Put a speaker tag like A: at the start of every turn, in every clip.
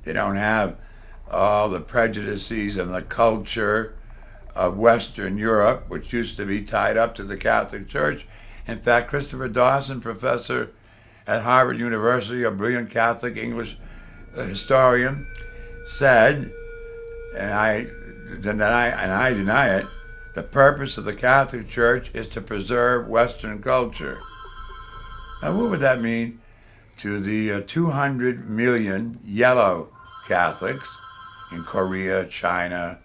A: They don't have all the prejudices and the culture of Western Europe, which used to be tied up to the Catholic Church. In fact, Christopher Dawson, professor at Harvard University, a brilliant Catholic English historian, said, and I deny it, the purpose of the Catholic Church is to preserve Western culture. Now, what would that mean to the 200 million yellow Catholics in Korea, China,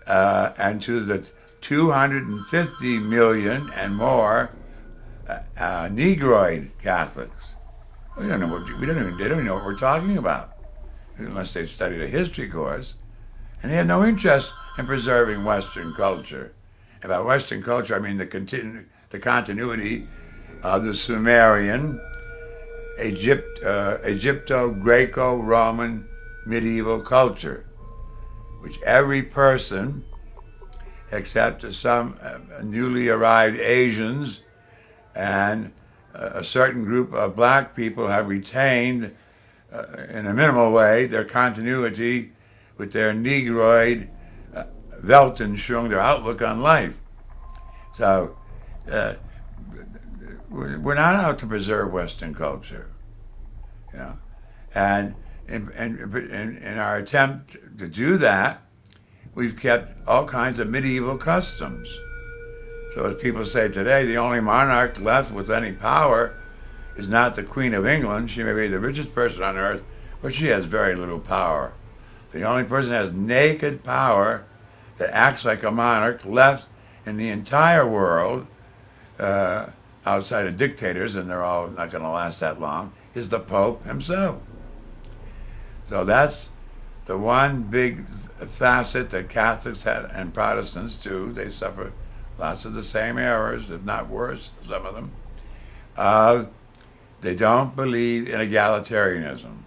A: and to the 250 million and more Negroid Catholics? They don't even know what we're talking about, unless they've studied a history course, and they have no interest in preserving Western culture. And by Western culture, I mean the continuity of the Sumerian, Egypto-Greco-Roman medieval culture, which every person, except some newly arrived Asians and a certain group of black people, have retained, in a minimal way, their continuity with their Negroid Weltanschauung, their outlook on life. So we're not out to preserve Western culture, you know, and in our attempt to do that, we've kept all kinds of medieval customs. So as people say today, the only monarch left with any power is not the Queen of England. She may be the richest person on earth, but she has very little power. The only person that has naked power that acts like a monarch left in the entire world, outside of dictators, and they're all not going to last that long, is the Pope himself. So that's the one big facet that Catholics and Protestants do. They suffer lots of the same errors, if not worse, some of them. They don't believe in egalitarianism.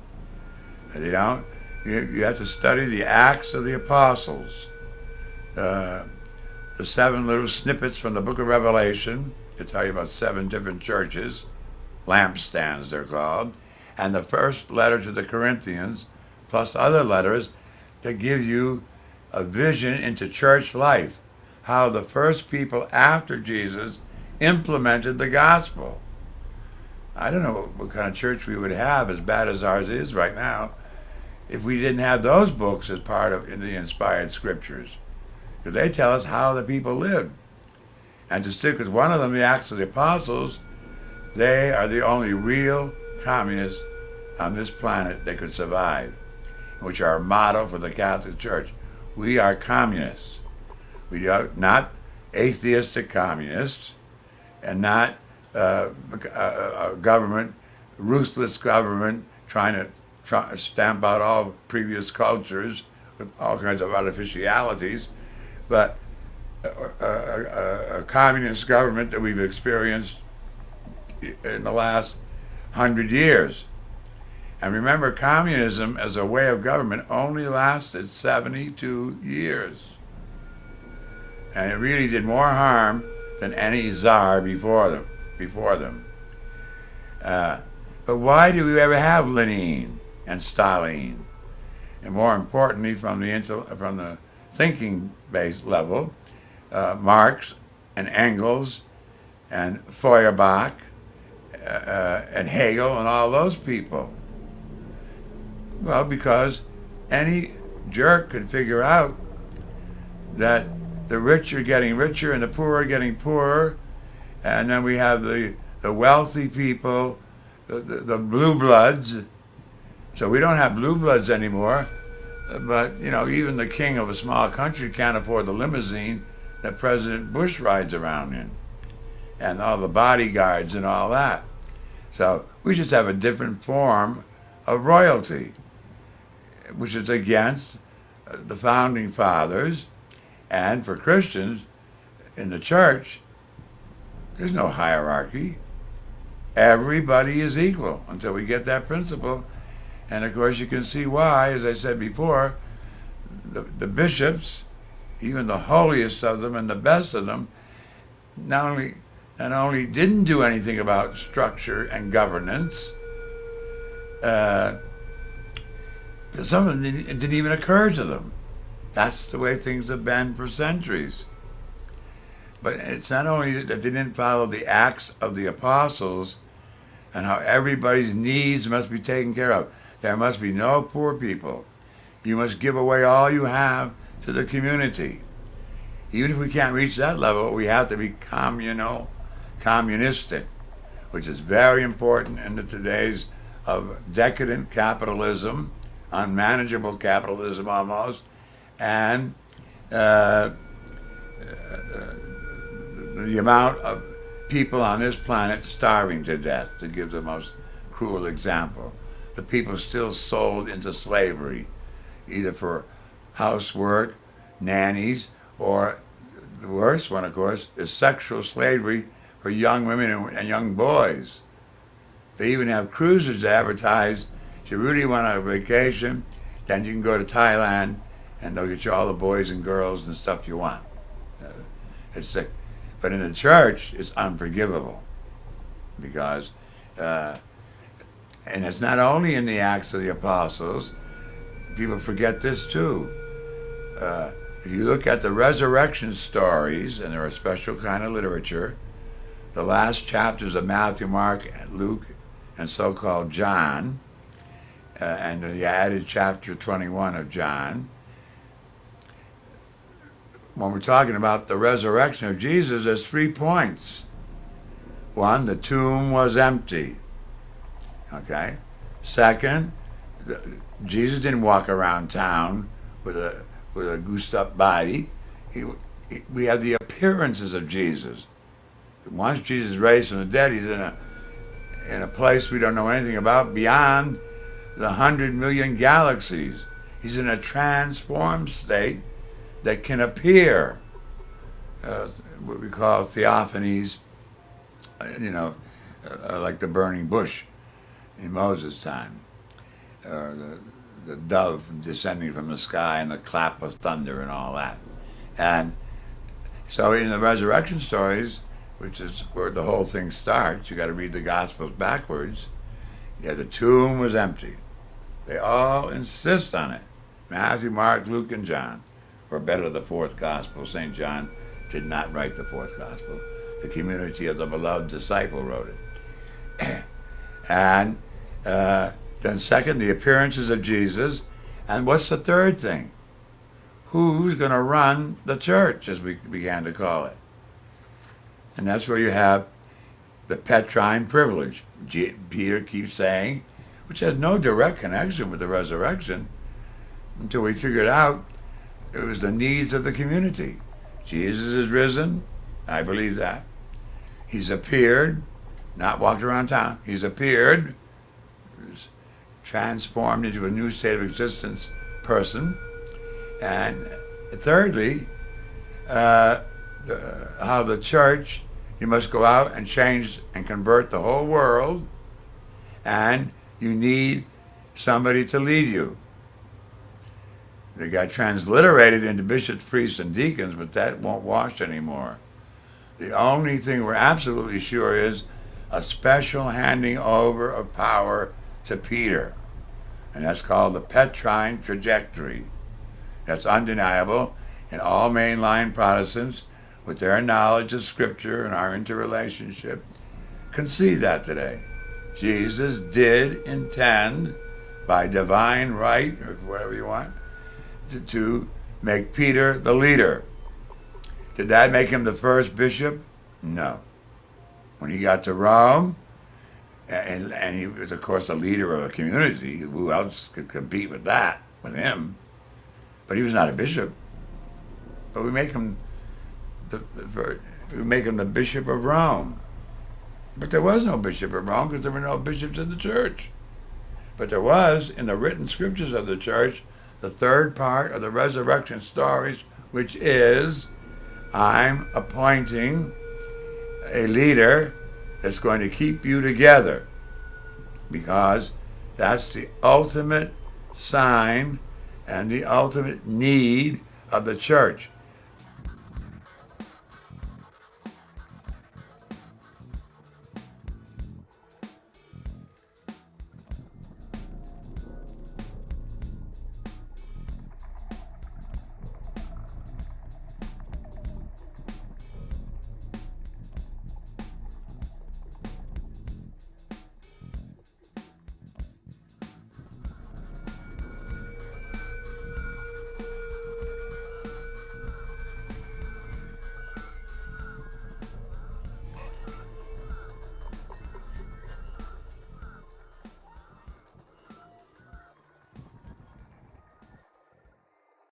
A: They don't. You have to study the Acts of the Apostles, the 7 little snippets from the book of Revelation to tell you about 7 different churches, lampstands they're called, and the first letter to the Corinthians, plus other letters that give you a vision into church life, how the first people after Jesus implemented the gospel. I don't know what kind of church we would have, as bad as ours is right now, if we didn't have those books as part of the inspired scriptures. Because they tell us how the people lived. And to stick with one of them, the Acts of the Apostles, they are the only real communists on this planet that could survive, which are a motto for the Catholic Church. We are communists. We are not atheistic communists, and not a government, ruthless government, trying to stamp out all previous cultures with all kinds of artificialities, but a communist government that we've experienced in the last 100 years. And remember, communism as a way of government only lasted 72 years. And it really did more harm than any czar before them. But why do we ever have Lenin and Stalin? And more importantly, from the thinking-based level, Marx and Engels and Feuerbach and Hegel and all those people. Well, because any jerk could figure out that the rich are getting richer and the poor are getting poorer, and then we have the wealthy people, the blue bloods. So we don't have blue bloods anymore, but even the king of a small country can't afford the limousine that President Bush rides around in, and all the bodyguards and all that. So we just have a different form of royalty, which is against the founding fathers. And for Christians in the church, there's no hierarchy. Everybody is equal until we get that principle. And of course you can see why, as I said before, the bishops, even the holiest of them and the best of them, not only didn't do anything about structure and governance, Some of them it didn't even occur to them. That's the way things have been for centuries. But it's not only that they didn't follow the Acts of the Apostles and how everybody's needs must be taken care of. There must be no poor people. You must give away all you have to the community. Even if we can't reach that level, we have to be communistic, which is very important in the days of decadent capitalism, unmanageable capitalism almost, and the amount of people on this planet starving to death, to give the most cruel example. The people still sold into slavery, either for housework, nannies, or the worst one, of course, is sexual slavery for young women and young boys. They even have cruises that advertise, if you really want a vacation, then you can go to Thailand and they'll get you all the boys and girls and stuff you want. It's sick. But in the church, it's unforgivable because, and it's not only in the Acts of the Apostles, people forget this too. If you look at the resurrection stories, and they're a special kind of literature, the last chapters of Matthew, Mark, Luke, and so-called John, and the added chapter 21 of John, when we're talking about the resurrection of Jesus, there's 3 points. One, the tomb was empty. Okay? Second, Jesus didn't walk around town with a goosed up body. We have the appearances of Jesus. Once Jesus is raised from the dead, he's in a place we don't know anything about beyond the 100 million galaxies. He's in a transformed state that can appear, what we call theophanies, like the burning bush in Moses' time, or the dove descending from the sky and the clap of thunder and all that. And so in the resurrection stories, which is where the whole thing starts, you got to read the Gospels backwards. Yeah, the tomb was empty. They all insist on it. Matthew, Mark, Luke, and John. Or better, the 4th Gospel. St. John did not write the 4th Gospel. The community of the beloved disciple wrote it. And then second, the appearances of Jesus. And what's the third thing? Who's going to run the church, as we began to call it? And that's where you have the Petrine privilege. Peter keeps saying, which has no direct connection with the resurrection, until we figured out it was the needs of the community. Jesus is risen. I believe that. He's appeared, not walked around town. He's appeared, transformed into a new state of existence person. And thirdly, how the church, you must go out and change and convert the whole world, and you need somebody to lead you. They got transliterated into bishops, priests, and deacons, but that won't wash anymore. The only thing we're absolutely sure is a special handing over of power to Peter. And that's called the Petrine trajectory. That's undeniable, and all mainline Protestants, with their knowledge of Scripture and our interrelationship, concede that today. Jesus did intend, by divine right, or whatever you want, to make Peter the leader. Did that make him the first bishop? No. When he got to Rome, and he was, of course, the leader of a community, who else could compete with that, with him? But he was not a bishop. But we make him the bishop of Rome. But there was no bishop of Rome because there were no bishops in the church. But there was, in the written scriptures of the church, the third part of the resurrection stories, which is, I'm appointing a leader that's going to keep you together, because that's the ultimate sign and the ultimate need of the church.